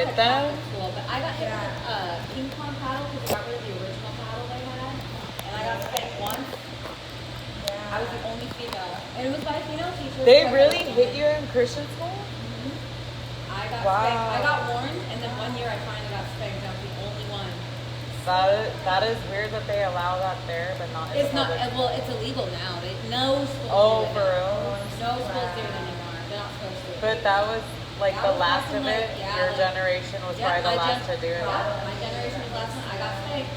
hit them? Catholic school, but I got hit with a ping pong paddle because I got rid of the original paddle they had, and I got spanked once. I was the only female, and it was by a female teacher. They really hit you in Christian school? I got spanked. I got warned, and then 1 year I finally got spanked. I was the only one. That is weird that they allow that there, but not in It's not. public. Well, it's illegal now. No school. Oh, for real? No schools do it anymore. They're not supposed to. But that was like That the was last back in, of it. like, yeah, Your like- generation was probably the last to do it. Yeah, my generation was the last one. I got spanked.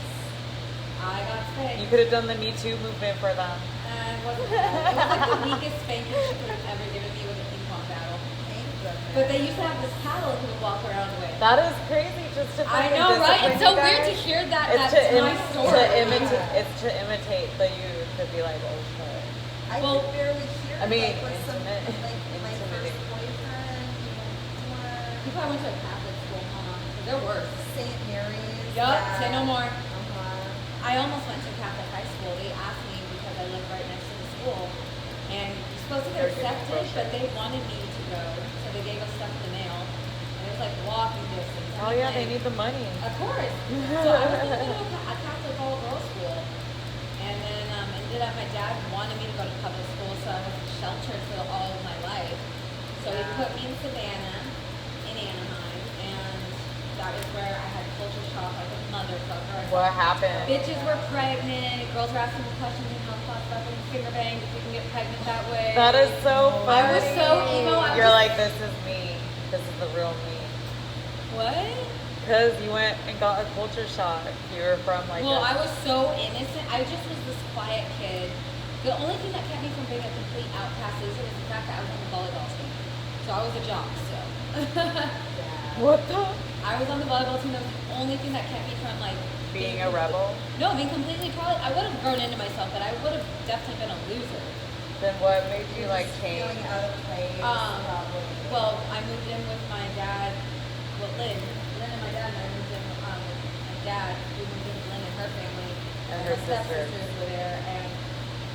I got spanked. You could have done the Me Too movement for them. It was like the weakest spanking she could have ever given me with a ping pong paddle. But they used to have this paddle who would walk around with. That is crazy just to I fucking know, right? discipline It's so you weird to guys. hear that. It's That's my story. It's to imitate the youth to be like, oh shit. I Well, could barely hear I mean, like, with some, like intimidate- my first intimidating. boyfriend, You probably went to a Catholic school, huh? 'Cause they're worse. St. Mary's. Yup, yeah. say no more. Uh-huh. I almost went to Catholic high school. They asked me because I lived right next to the school. And you're supposed to get They're getting accepted, closer. but they wanted me to go. So they gave us stuff in the mail. And it was like walking distance. Oh yeah, they need the money. Of course. So I was going to go to a Catholic all-girls school. And then ended up, my dad wanted me to go to public school, so I was sheltered for all of my life. So he put me in Savannah, in Anaheim, and that is where I had culture shock like a motherfucker. What happened? Bitches were pregnant, girls were asking me questions in health class about getting finger banged if you can get pregnant that way. That is so funny. I was so emo. You're like, this is me. This is the real me. What? Because you went and got a culture shock. You were from like Well, a- I was so innocent. I just was this quiet kid. The only thing that kept me from being a complete outcast is the fact that I was on the volleyball team. So I was a jock still. What the? I was on the volleyball team. That was the only thing that kept me from like Being a rebel? No, being completely probably. I would have grown into myself, but I would have definitely been a loser. Then what made you like change? Feeling out of place, probably. Well, I moved in with my dad. Well, Lynn and my dad and I moved in with my dad. We moved in with Lynn and her family. And my her sisters. stepsisters were there, and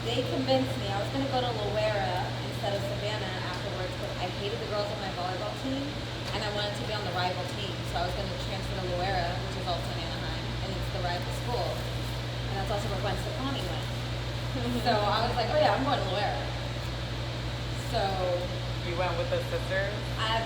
they convinced me I was going to go to Loera instead of Savannah afterwards because I hated the girls on my volleyball team, and I wanted to be on the rival team. So I was going to transfer to Loera, which is also in Anaheim, and it's the rival school, and that's also where Gwen Stefani went. So I was like, oh yeah, I'm going to Loera. So You went with the sisters?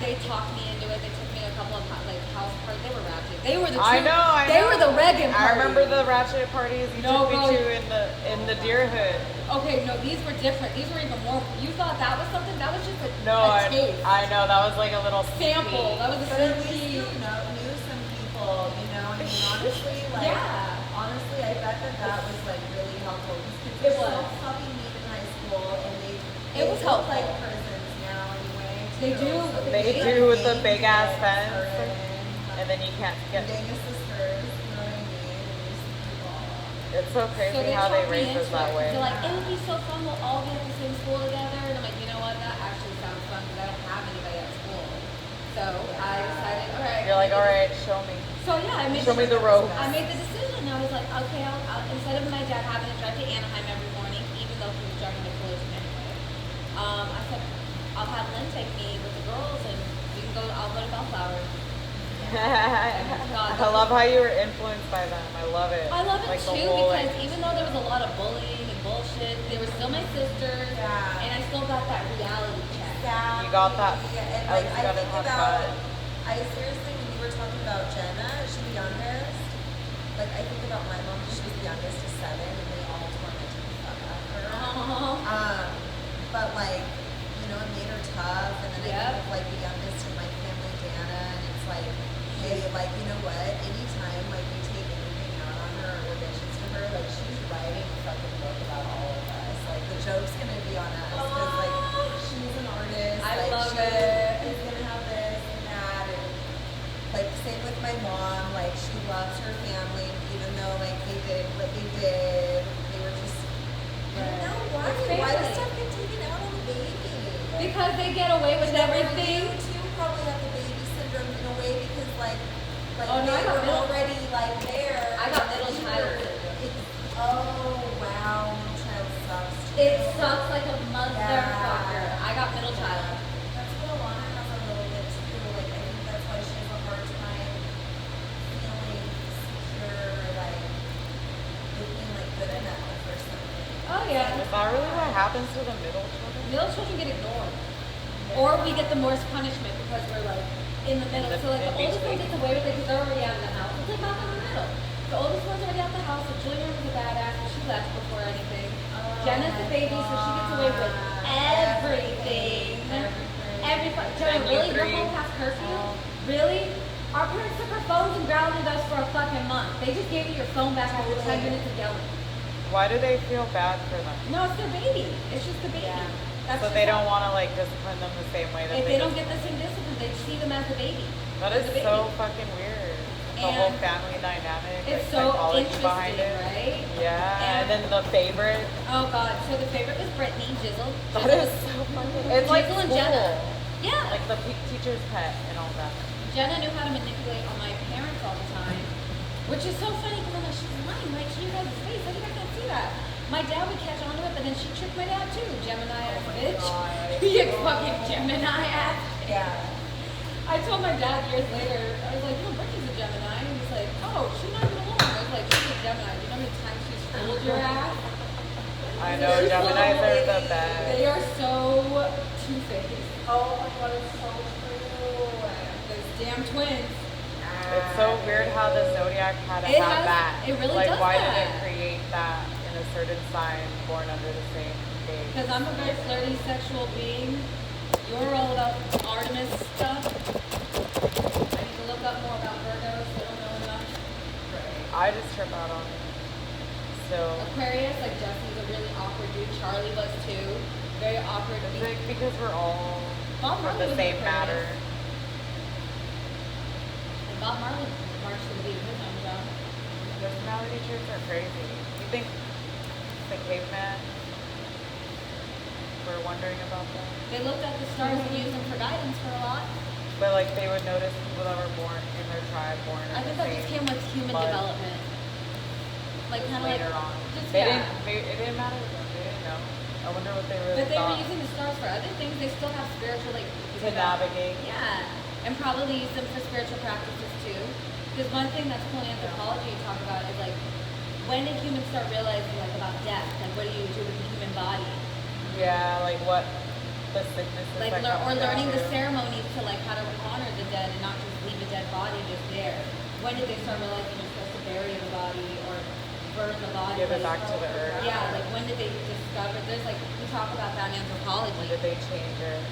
they talked me into it. They took me to a couple of like house parties. They were ratchet. They were the I true, know. They were the reggae parties. I remember the ratchet parties you No, took me bro. to in the Deer Hood. Okay, no, these were different. These were even more. You thought that was something? That was just a, No, a taste. I know that was like a little Sample. That was a But at sneaky. least you knew some people, you know, I mean, honestly, like, Yeah. honestly, I bet that was, like, really helpful. Because It kids are was. so fucking neat in high school, and they was look helpful. like prisons now, anyway. They too. do. So They should do with the name big ass kids fence. for it, And then you can't and get. dang your sisters, you know what I mean? And these people. It's so crazy So they how they talked me raise us into that it. way. They're like, it would be so fun. We'll all be at the same school together. And I'm like, you know what? That actually sounds fun because I don't have anybody at school. So I decided, all right. You're like, all right, show me. So yeah, I made Show me the ropes. I made the decision. I was like, okay, I'll instead of my dad having to drive to Anaheim every morning, even though he was driving to Collision anyway, I said, I'll have Lynn take me with the girls, and we can go. I'll go to Bellflower. I love how you were influenced by them. I love it. I love it Like the too whole, because like, even though there was a lot of bullying and bullshit, they were still my sisters, Yeah. and I still got that reality check. Exactly. You got that. And At like, least you I got to think talk about, about it. I seriously, when you were talking about Jenna, is she the youngest? Like, I think about my mom, she was the youngest of 7, and they all tormented the fuck out of her. But like, you know, it made her tough, and then I Yep. think of like the youngest in my family, Dana, and it's like, hey, like, you know what, anytime like we take anything out on her or we're bitches to her, like she's writing a fucking book about all of us. Like the joke's gonna be on us, because like she's an artist, I like love she it. is gonna have this and that, and like same with my mom, like she loves her family, even though like they did what they did, they were just, I don't know why, It's why does family. stuff get taken out on the baby? Because they get away with everything. You too probably have the baby syndrome in a way because like Oh, no, I they got were middle- already like there. I got middle You child were- syndrome. Oh wow, middle child sucks. Too. It sucks like a motherfucker. I got middle child. That's what Alana has a little bit too. Like I think that's why she has a hard time Oh yeah. Is that really what happens to the middle children? Middle children get ignored. Or we get the worst punishment because we're like in the middle. So like the In oldest one between. gets away with it because they're already out of the house. It's like Malcolm in the middle. The oldest one's already out of the house. So Julia was a badass, but she left before anything. Jenna's the baby, so she gets away with everything. Jenna, really? Your whole past curfew? Really? Our parents took our phones and grounded us for a fucking month. They just gave you your phone back after 10 minutes of yelling. Why do they feel bad for them? No, it's their baby. It's just the baby. Yeah. That's So just they how- don't want to like discipline them the same way that If they don't just- get the same discipline, they see them as the baby. That As is the baby. so fucking weird. The whole And family dynamic, It's like, so psychology interesting, behind it. right? Yeah, and And- then the favorite. Oh god, so the favorite was Brittany Jizzle. That is so fucking. It's like Jizzle and school. Jenna. Yeah. Like the teacher's pet and all that. Jenna knew how to manipulate on my parents all the time, which is so funny because I'm like, she's lying right to you guys' face. How do you guys not see that? My dad would catch on to it, but then she tricked my dad too. Gemini ass bitch. You fucking Gemini ass. Yeah. I told my dad years later, I was like, you know, Brittany's a Gemini. And he's like, oh, she's not even alone. I was like, she's a Gemini. Do you know how many times she's fooled your ass? I know Geminis are the best. They are so two-faced. Oh my god, it's so true. Those damn twins. It's so weird how the zodiac had to It have has- that. it really like, does why that. did it create that in a certain sign born under the same day? Because I'm a very flirty sexual being. You're all about Artemis stuff. I need to look up more about Virgos. I don't know enough. I just trip out on it. So, Aquarius, like Jesse's a really awkward dude. Charlie was too. Very awkward. it's like because we're all Bob from Marley the was same Aquarius. matter. And Bob Marley marched to the beat of his own drum. Personality traits are crazy. You think the caveman were wondering about that? They looked at the stars and used them for guidance for a lot. But like they would notice people that were born in their tribe, born in I think the that just same came with human month development. Like kind of like later on. just They yeah. it didn't matter to them. They didn't know. I wonder what they really But they were thought using the stars for other things. They still have spiritual like to navigate. Yeah, and probably use them for spiritual practices too. Because one thing that's cool in anthropology you talk about is like, when did humans start realizing like about death? Like, what do you do with the human body? Yeah, like what the sicknesses Like, that or come learning the through. ceremonies to like how to honor the dead and not just leave a dead body just there. When did they start realizing you're supposed to bury the body or burn the body? Give it like- back to the earth. Yeah, like when did they discover? There's like we talk about that in When anthropology. did they change it?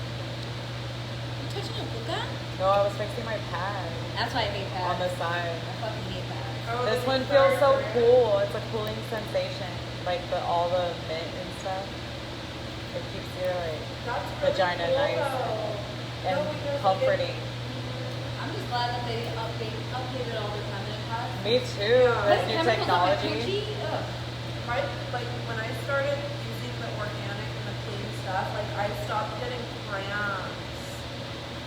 You touching your hookah? No, I was fixing my pad That's why I hate that. on the side. I fucking hate that. This one feels so cool. It's a cooling sensation, like all the mint and stuff. It keeps your like vagina nice and comforting. I'm just glad that they updated all the time in the past. Me too. This new Chemicals on my technology. coochie? Ugh. My, like when I started using the organic and the clean stuff, like I stopped getting cramps.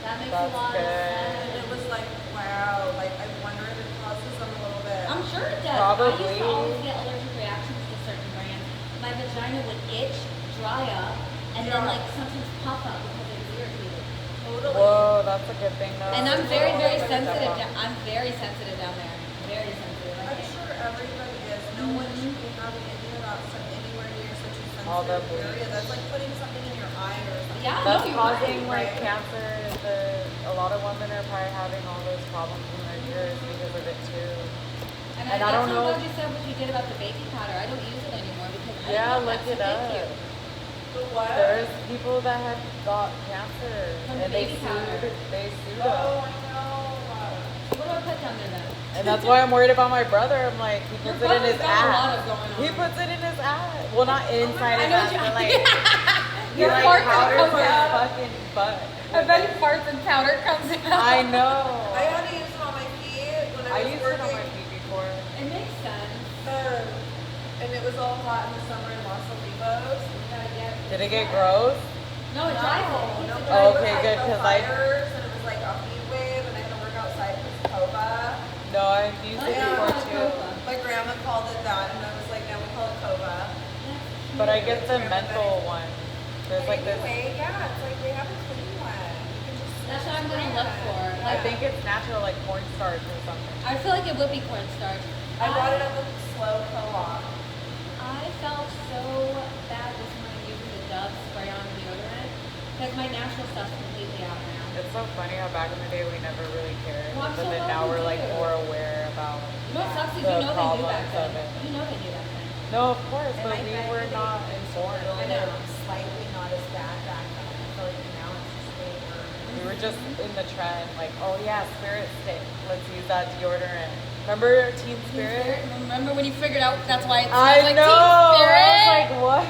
That makes That's a lot good. of And sense. it was like, wow, like I wonder if it causes them a little bit. I'm sure it does. I Probably. used to always get allergic reactions to certain brands. My vagina would itch, dry up, and then Yeah. like sometimes pop up because it was irritated. Totally. Whoa, that's a good thing though. And I'm very, very Look at that sensitive. box. I'm very sensitive down there. Very sensitive. I I'm can't- sure everybody is. No one should be having any about some anywhere near such a All the sensitive area. bleach. That's like putting something in your eye or something. Yeah, That's no, you're causing right. like cancer. A lot of women are probably having all those problems in their ears because of it too. And And I I'm don't so know- glad you said what you did about the baking powder. I don't use it anymore because I Yeah, don't know look if it that's up. thank you. The what? There's people that had got cancer From and the baby powder. they sued Oh, them. I know. What do I put down there then? And that's why I'm worried about my brother. I'm like, he Your puts it in his brother's got a lot ass. of going on. He puts it in his ass. Well, not inside I his know ass, what but you- like he Your like fart powders comes his out. fucking butt. I bet he farts and powder comes out. I know. I had to use it on my feet when I I was used working. it on my feet before. It makes sense. And it was all hot in the summer in Los Olivos. You gotta get. Did it get gross? No, it dries it. It keeps No, it but dry. Oh, it was okay, like good, the 'cause I- fires, and it was like a heat wave, and I had to work outside because of COBA. No, I've used it Yeah. before Yeah. too. My grandma called it that, and I was like, now we call it COBA. But I get the menthol one. There's like this. Anyway, yeah, it's like they have a clean one. You can just That's what I'm gonna look for. I think it's natural, like cornstarch or something. I feel like it would be cornstarch. I bought it at the Slow Co-op. I felt so bad this morning using the Dove spray-on deodorant because my natural stuff's completely out now. It's so funny how back in the day we never really cared, Well, I'm but so then glad now we we're like do. more aware about. You know what sucks is The you know they knew back problems then. of it. You know they knew back then. No, of course, And but I we bet were they not were informed. I know. Slightly not as bad back then. I feel like now it's just way worse. We were just in the trend, like, oh yeah, Spirit Stick. Let's use that deodorant. Remember Team Spirit? Remember when you figured out that's why it I smells like know. Team Spirit? I was like, what?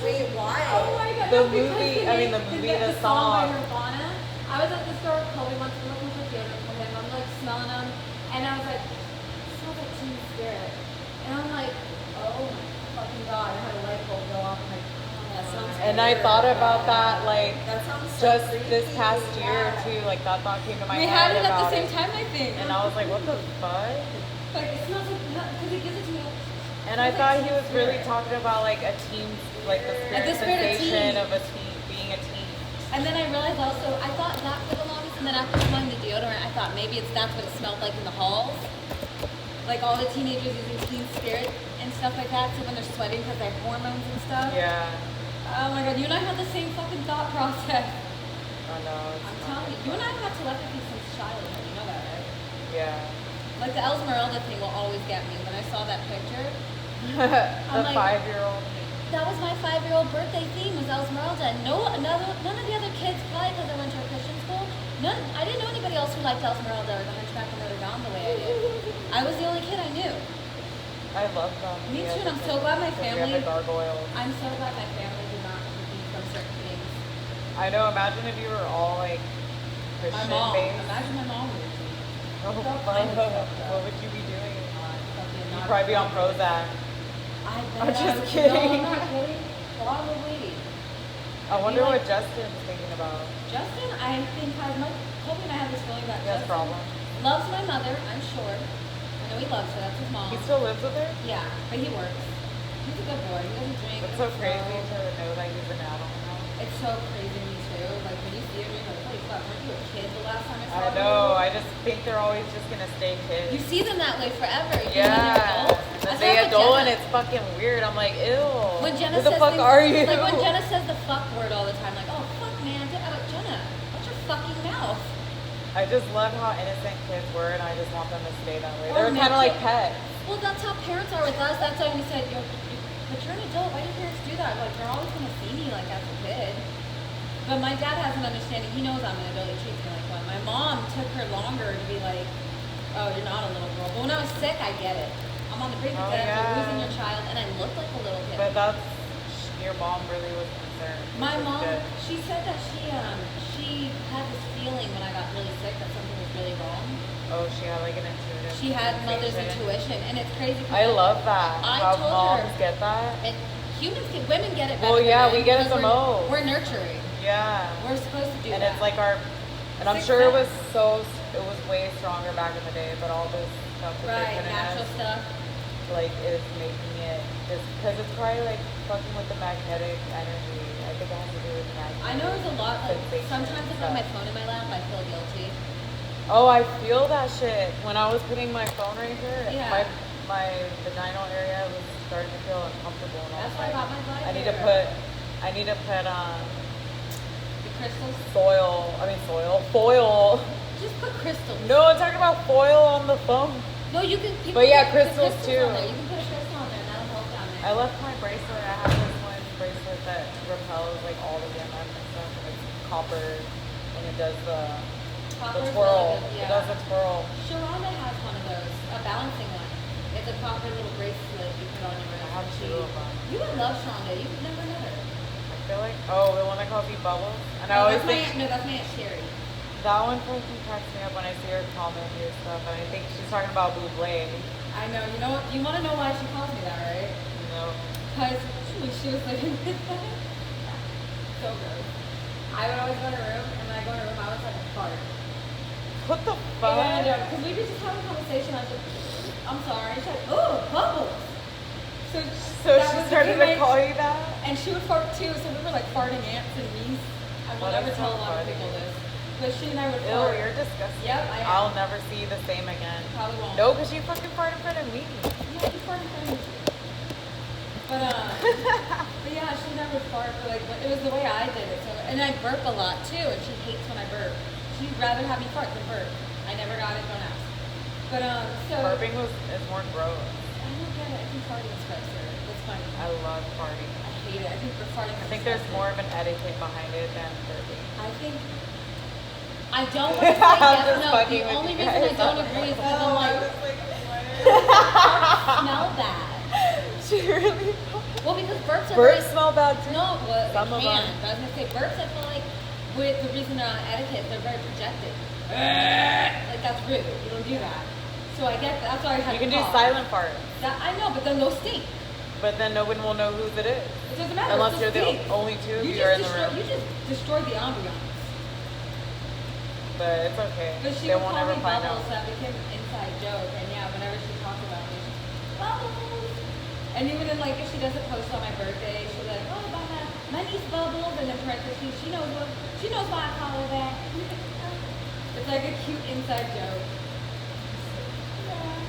Wait, why? Oh my god, The no, because movie- the I mean, the name- movie, the song by song. Nirvana. I was at the store with Chloe once looking for deodorant for him. I'm like smelling them, and I was like, it smells like Team Spirit. And I'm like, oh my fucking god, I had a light bulb go off. I'm like, oh, That sounds And I thought about that, like, That sounds so just creepy. this past year, too. Like, that thought came to my we head had it at the about same time, I think. And I was like, what the fuck? Like, it smells like, because he gives it to me. And I thought he was really talking about, like, a team, like, the Like the spirit of sensation team. of a team, being a team. And then I realized also, I thought that for the longest, and then after smelling the deodorant, I thought maybe that's what it smelled like in the halls. Like all the teenagers using Team Spirit and stuff like that, so when they're sweating because they have hormones and stuff. Yeah. Oh my god, you and I had the same fucking thought process. I know. I'm telling you, you and I have had telepathy since childhood, you know that, right? Yeah. Like the Esmeralda thing will always get me. When I saw that picture, The like- 5-year-old. that was my 5-year-old birthday theme was Esmeralda. And none of the other kids, probably because I went to a Christian school, I didn't know anybody else who liked Esmeralda or the Hunchback of Notre Dame the way I did. I was the only kid I knew. I love them. Me Yeah, too, and I'm the- so glad my because we have family- the gargoyles. I'm so glad my family did not keep me from certain things. I know. Imagine if you were all like My Christian mom, based. imagine my mom would be. Oh, all fuck. kinds of stuff, though. What would you be doing? Fucking You'd not- probably be on Prozac. I bet I'm I just would- kidding. No, I'm not kidding. Probably. I wonder like- what Justin's thinking about. Justin, I think has much. Toby and I have this feeling that He has Justin problems. loves my mother. I'm sure. I know he loves her. That's his mom. He still lives with her? Yeah, but he works. He's a good boy. He doesn't drink. It's so doesn't crazy smoke. to know that he's an adult now. It's so crazy to me too. Like when you see him, you're like, holy fuck, weren't you a kid the last time I saw I you? know. I just think they're always just gonna stay kids. You see them that way forever. even when Yeah. they're adults. And I then saw they with adult Jenna. and it's fucking weird. I'm like, ew. When Jenna Who the says fuck things- are you? Like when Jenna says the fuck word all the time, like, oh fuck man, Jenna, watch your fucking mouth. I just love how innocent kids were, and I just want them to stay that way. Or They're kind of like natural. pets. Well, that's how parents are with us. That's why we said, but you're an adult. Why do your parents do that? Like they're always gonna see me like as a kid. But my dad has an understanding. He knows I'm an adult. He treats me like one. My mom took her longer to be like, oh, you're not a little girl. But when I was sick, I get it. I'm on the brink of Oh, death. yeah. You're losing your child, and I look like a little kid. But that's your mom really was concerned. My which is mom, good. she said that she had this feeling when I got really sick that something was really wrong. Oh, she had like an intuitive. She had mother's sensation. intuition, and it's crazy. 'cause I love that. I how told moms her- get that. And women get it better. Well, than yeah, men we get it because the most. We're nurturing. Yeah. We're supposed to do And that. it's like our, and I'm Sixth sure it was sense. it was way stronger back in the day, but all this stuff that right, they're putting natural us, stuff. like, is making it, just, because it's probably like fucking with the magnetic energy. I think it has to do with magnetic. I know there's a lot. Like sensation sometimes if I stuff. have my phone in my lap, I feel guilty. Oh, I feel that shit. When I was putting my phone right here, Yeah. my vaginal area was starting to feel uncomfortable, and I That's was why I like, got my body I need to hair. put The crystals. foil. Just put crystals. No, I'm talking about foil on the phone. No, you can. People But yeah, can put crystals too. On there. You can put a crystal on there, and that'll help down there. I left my bracelet. I have this one bracelet that repels like all the EMF and stuff, and it's copper, and it does the Copper's twirl. really good, It yeah. does the twirl. Sharonda has one of those, a balancing one. It's a copper little bracelet you put on your wrist. I have She- two of them. You would love Sharonda. You would never know her. I feel like the one that calls me Bubbles, and I No, always that's my think aunt, no, that's my Aunt Sherry. that one fucking cracks me up when I see her comment your stuff, and I think she's talking about Buble. I know. You know what? You want to know why she calls me that, right? You know, Because she was like, so gross. I would always go in her room, and when I go in her room, I was like a fart. what the fuck? Because we were just having a conversation. I was like, I'm sorry. She's like, oh, bubbles. So that she was started to the call you that? And she would fart too, so we were like farting aunts and niece. I will Oh, never that's tell so a lot of funny. people this. But she and I would Ew, fart. you're disgusting. Yep, I am. I'll never see you the same again. Probably won't. No, because you fucking fart in front of me. No, you fart in front of me too. But But yeah, she never fart. But like, it was the way I did it. So, and I burp a lot too, and she hates when I burp. She'd rather have me fart than burp. I never got it. Don't ask. But so Burping is more gross. I don't get it. I think farting is grosser. It's funny. I love farting. I hate it. I think the farting. I think there's more of an etiquette behind it than burping. I think. I don't want to say yes. just No, fucking the with only you reason I guys. don't agree is because I'm like, smell bad. She really. Well, because burps are Birds very smell bad too. No, well, Some they of can. them. But I was gonna say burps. I feel like with the reason they're on etiquette, they're very projected. Like that's rude. You don't do that. So I get that. That's why I had You can to do call. silent farts, That I know, but then they'll stink. but then no one will know whose it is. It doesn't matter. Unless it you're still the stinks. only two of you just are in the destroy- room. You just destroyed the ambiance. But it's okay. But she They would won't call ever me find Bubbles, out. so that became an inside joke. And yeah, whenever she talks about me, she's Bubbles. And even then, like, if she doesn't post on my birthday, she'll be like, oh, my niece Bubbles, and in parentheses, she knows why I call her that. It's like a cute inside joke. Yeah.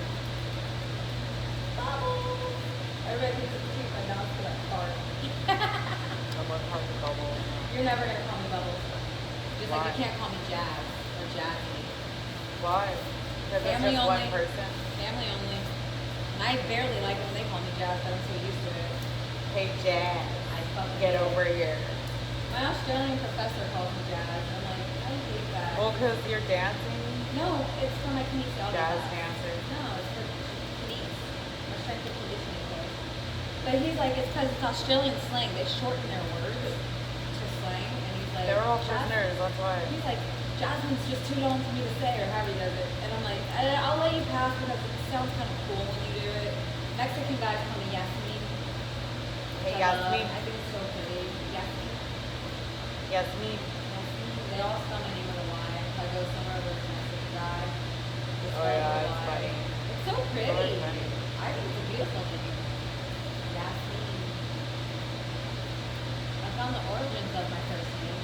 Bubbles. Everybody thinks it's cute, but now it's like fart. I'm gonna call you Bubble. You're never gonna call me Bubbles. Just like Why? you can't call me Jazz or Jazzy. Why? Because it's Family just one only. person. Family only. And I barely like it when they call me Jazz, but I'm so used to it. Hey Jazz, I fucking get hate it. over here. My Australian professor calls me Jazz. I'm like, I hate that. Well, because you're dancing. No, it's for my kinesiology Jazz class. dancer. No, it's for kines. My strength and conditioning course. But he's like, it's because it's Australian slang. They shorten their words to slang. And he's like, They're all Jazz- prisoners, that's why. He's like, Jasmine's just too long for me to say, or however he does it. And I'm like, I'll let you pass because it sounds kind of cool when you do it. Mexican guys call me Yasmin. Hey which I love. Yasmin. I think it's so pretty. Yasmin. Yasmin. Yasmin. They all spell my name with a Y. If I go somewhere with a Mexican guy, they Oh spell it yeah, with a it's Y. funny. It's so pretty. Really funny. I think it's a beautiful name. Yasmin. I found the origins of my first name.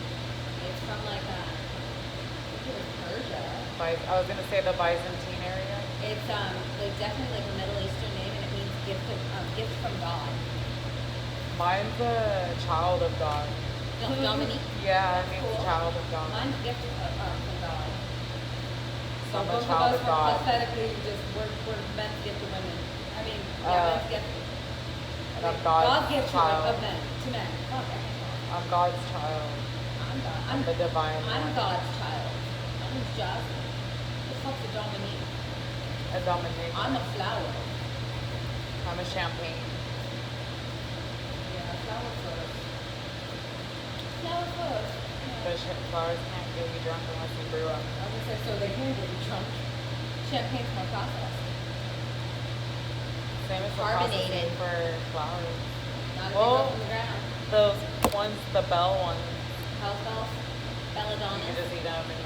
It's from like I think it was Persia. I was gonna say the Byzantine area. It's like definitely like a Middle Eastern name, and it means gift from God. Mine's a child of God. Dominique. Yeah, it That's means cool. child of God. Mine's gift from God. So I'm a both child of us of were God. pathetically just we're men's gift to women. I mean, men's gift. And I'm God's gift child. of men to men. Okay. I'm God's child. I'm God. I'm the divine I'm one. God's child. My name's Jasmine. The fuck's a Dominique? A Dominic. I'm a flower. I'm a champagne. Yeah, flower first. Flower first. Yeah. But flowers can't get you drunk unless you brew up. I was gonna say, so they can get you drunk. Champagne's more processed. Same as the Carbonated. processing for flowers. Not if Well, they go from the ground. Those ones, the bell ones, House bells, you belladonna. can just eat them and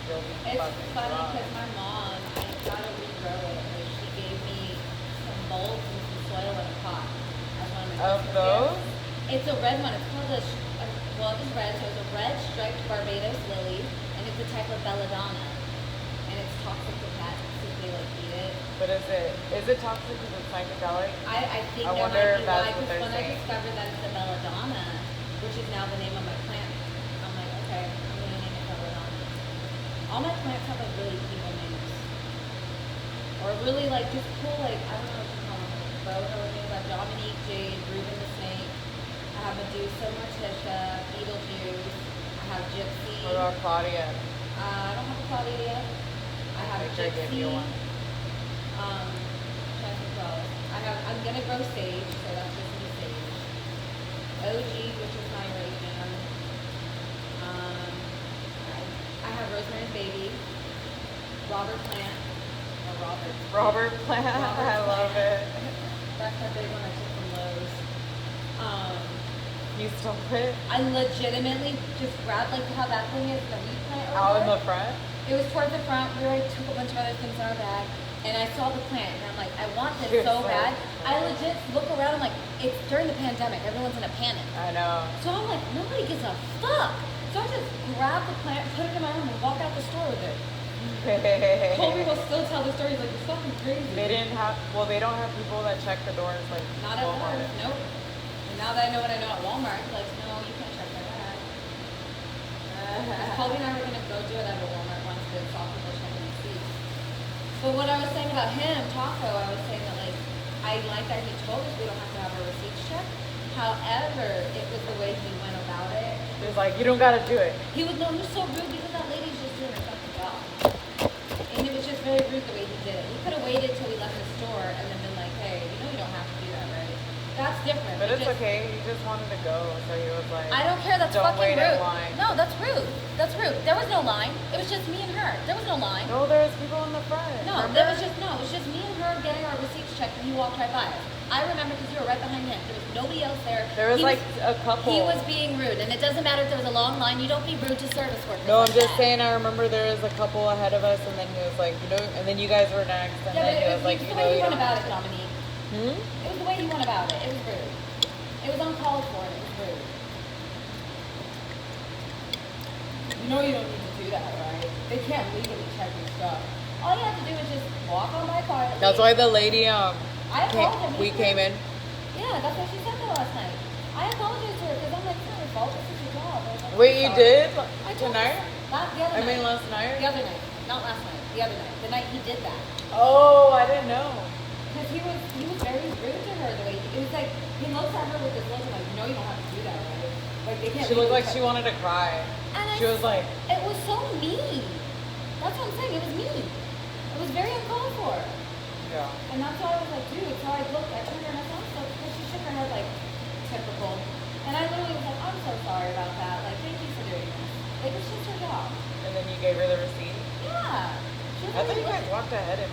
you'll be It's fucking funny drunk. because my mom, I gotta regrow it. Like, she gave me some molds and some soil in a pot. As one of my Of Christmas those? gifts. It's a red one. It's called well, it was red, so it's a red striped Barbados lily, and it's a type of belladonna. And it's toxic to cats if they like eat it. But is it toxic because it's psychedelic? I think I there wonder might if be that's why, what because they're when I saying. discovered that it's a belladonna, which is now the name of my plant, I'm like, okay, I'm gonna name it belladonna. All my plants have like really evil names, or really like just cool, like I don't know what you call them, photo names like Dominique, Jade, Reuben the Snake. I have Medusa, Morticia, Beetlejuice. I have Gypsy. What about Claudia? I don't have a Claudia yet. I have Make sure I give Gypsy. you one. Trying to think what else. I'm gonna grow sage, so that's just the sage. OG, which is my radium. I have Rosemary's Baby. Robert Plant. Or Robert. Robert Plant. Robert I love Plant. it. That's a big one I took from Lowe's. You stole it I legitimately just grabbed like how that thing is, the weed plant over out in there. the front. It was towards the front. We already took a bunch of other things in our bag. And I saw the plant and I'm like, I want this You're so so bad. I excited. legit look around, I'm like, it's during the pandemic. Everyone's in a panic. I know. So I'm like, nobody gives a fuck. So I just grab the plant, put it in my room, and walk out the store with it. Colby will still tell the story. He's like, you're fucking crazy. They didn't have. Well, they don't have people that check the doors like Not at Walmart. all. Nope. now that I know what I know at Walmart, he's like, no, you can't check my bag. Colby and I were gonna go do it at a Walmart once, but it's all people checking receipts. But what I was saying about him, Taco, I was saying that like I like that he told us we don't have to have our receipts checked. However, it was the way he went about it. He was like, you don't gotta do it. He was so rude because that lady's just doing her fucking job. And it was just very rude the way he did it. He could have waited till we left the store and then been like, hey, you know you don't have to do that, right? That's different. But it's okay. He just wanted to go, so he was like, I don't care. That's don't fucking wait in rude. line. No, that's rude. That's rude. There was no line. It was just me and her. There was no line. No, there was people in the front. No, remember? it was just me and her getting our receipts checked, and he walked right by us. I remember because you were right behind him. There was nobody else there. There was like a couple. He was being rude, and it doesn't matter if there was a long line. You don't be rude to service workers. No, I'm like just that. saying. I remember there was a couple ahead of us, and then he was like, you know, and then you guys were next, and Yeah, then but he it was like, the you way know, you you went don't. about it, Dominique. It was the way you went about it. It was rude. It was uncalled for, and it was rude. You know you don't need to do that, right? They can't legally check your stuff. All you have to do is just walk on by quietly. That's why the lady I apologize. we came in. Yeah, that's what she said to last night. I apologized to her because I'm like, it's not your fault. This is your job. I was like, Wait, I'm you sorry. did I told tonight? her. Not the other I night. mean, last night. The other night. Not last night. The other night. The night he did that. Oh, I didn't know. Because he was very rude to her the way it was like he looks at her with this look like, no, you don't have to do that, right? Like they can't. She looked legally like check- she wanted to cry. And She was like, it was so mean. That's what I'm saying. It was mean. It was very uncalled for. yeah. And that's why I was like, dude. So I looked, I turned her and I said, so because she shook her head like typical. And I literally was like, I'm so sorry about that. Like, thank you for doing this. Like, it's just her job. And then you gave her the receipt. Yeah. She was I thought really you guys walked ahead of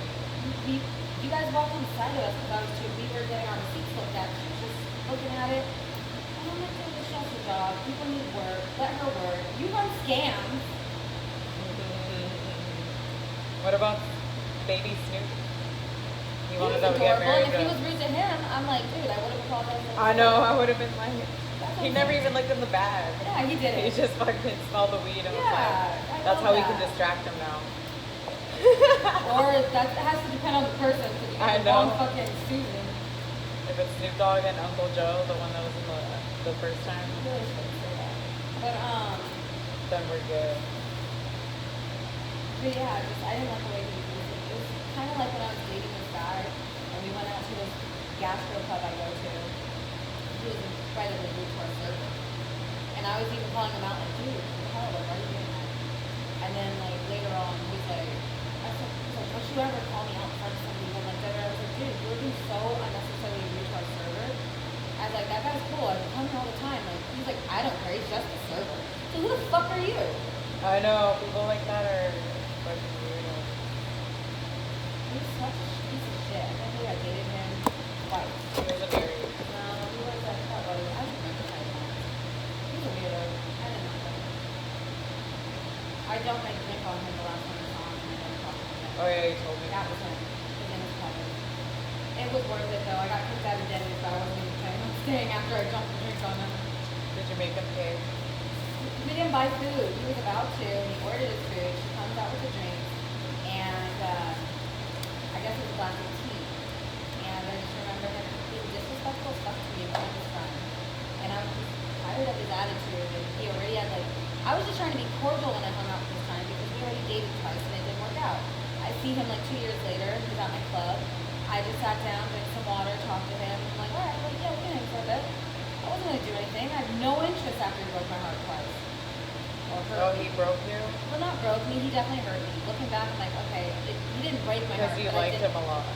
me. you guys walked on the side of us because we were getting our receipts looked at. She was just looking at it. And I'm like, dude, it's just her job. People need work. Let her work. You run scams. What about baby Snoop? He He wanted was to get adorable. married. And if he to- was rude to him, I'm like, dude, I would have apologized. I know. I would have been like, That's he okay. never even looked in the bag. Yeah, he did He it. just fucking smelled the weed and was Yeah, like, I that's love how we can that. distract him now. Or that has to depend on the person. Because you I get the wrong know. fucking Susan. If it's Snoop Dogg and Uncle Joe, the one that was in the first time, I really shouldn't say that. But then we're good. But yeah, I didn't like the way he used it. It was kind of like when I was dating this guy, and we went out to this gastro club I go to. He was incredibly rude to our server. And I was even calling him out like, dude, what the hell, like, why are you doing that? And then like later on, he's like, he's like, don't you ever call me out in front of somebody? I'm like, I was like, dude, you're being so unnecessarily rude to our server. I was like, that guy's cool. I come here all the time. Like, he's like, I don't care. He's just a server. So who the fuck are you? I know people like that are fucking weird. He's such a piece of shit. I can't believe I dated him twice. He wasn't married. No, he was like, oh, buddy, I was meant to try him. He's a weirdo. I didn't like him. I don't make Nick on him the last time I saw him, and I never talked to him again. Oh yeah, you told me. That was him. His name was Kevin. It was worth it though. I got kicked out of Denny's, but I wasn't even planning on staying after I dumped the drinks on him. Did you make him pay? We didn't buy food. He was about to, and he ordered his food. She comes out with the drink, and I guess it was a glass of tea. And I just remember him being disrespectful as fuck to me in front of his friend. And I was just tired of his attitude, and he already had like, I was just trying to be cordial when I hung out with this time because we already dated twice and it didn't work out. I see him like 2 years later, he's at my club. I just sat down, drank some water, talked to him. I'm like, alright, like, yeah, we can hang for a bit. I wasn't gonna do anything. I had no interest after he broke my heart twice. Or hurt Oh, me. he broke you? Well, not broke me. He definitely hurt me. Looking back, I'm like, okay, he didn't break my Because heart. you but I liked did- him a lot.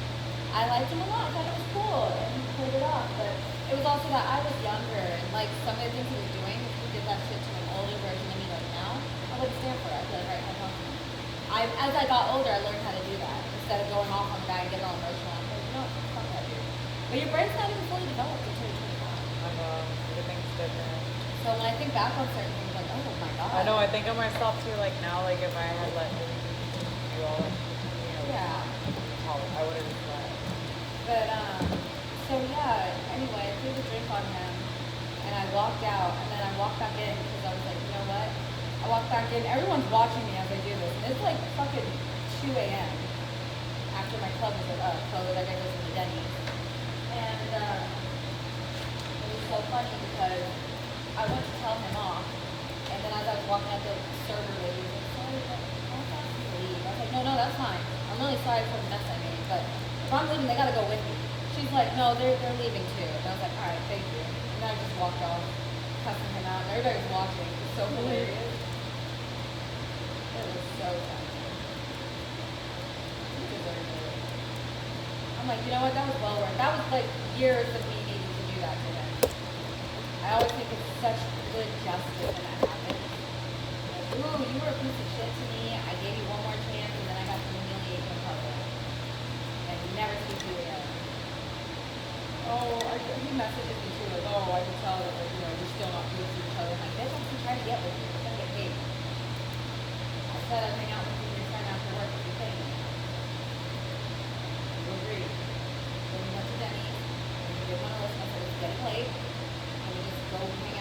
I liked him a lot. I thought it was cool, and he played it off. But it was also that I was younger, and like some of the things he was doing, if he did that shit to an older version of me like now, I wouldn't stand for it. I'd be like, right, I'm talking. As I got older, I learned how to do that instead of going off on the guy and getting all emotional. I'm like, no, fuck that dude. But your brain's not even fully developed until you're 25. I know, everything's different. So when I think back on certain things, like, oh my god. I know, I think of myself too, like now, like if I had let him do all that, you know, Yeah. I would have just let. But so yeah. Anyway, I threw the drink on him, and I walked out, and then I walked back in because I was like, you know what? I walked back in. Everyone's watching me as I do this. And it's like fucking 2 a.m. after my club was closed. I gotta go to the Denny's, and it was so funny because I went to tell him off, and then as I was walking out, the server lady was like, sorry, but I'll have to leave. I was like, no, that's fine. I'm really sorry for the mess I made, but if I'm leaving, they gotta go with me. She's like, no, they're leaving too. And I was like, all right, thank you. And then I just walked off, cussing him out, and everybody was watching. It was so hilarious. It was so funny. He deserved it. I'm like, you know what? That was well worth. That was like years of me needing to do that to him. I always think it's such good justice when that happens. Like, ooh, you were a piece of shit to me. I gave you one more chance, and then I got to humiliate you in public, and never speak to you again. Oh, he messages me too, like, oh, I can tell that, like, you know, we're still not good to each other. I'm like, bitch, I'm still trying to get with you. I'm trying to get paid. I said I'd hang out with you next time after work if you're paying me. You agreed. Then we went to Denny's, and we did one of those, and I said, it's getting late, and we just go hang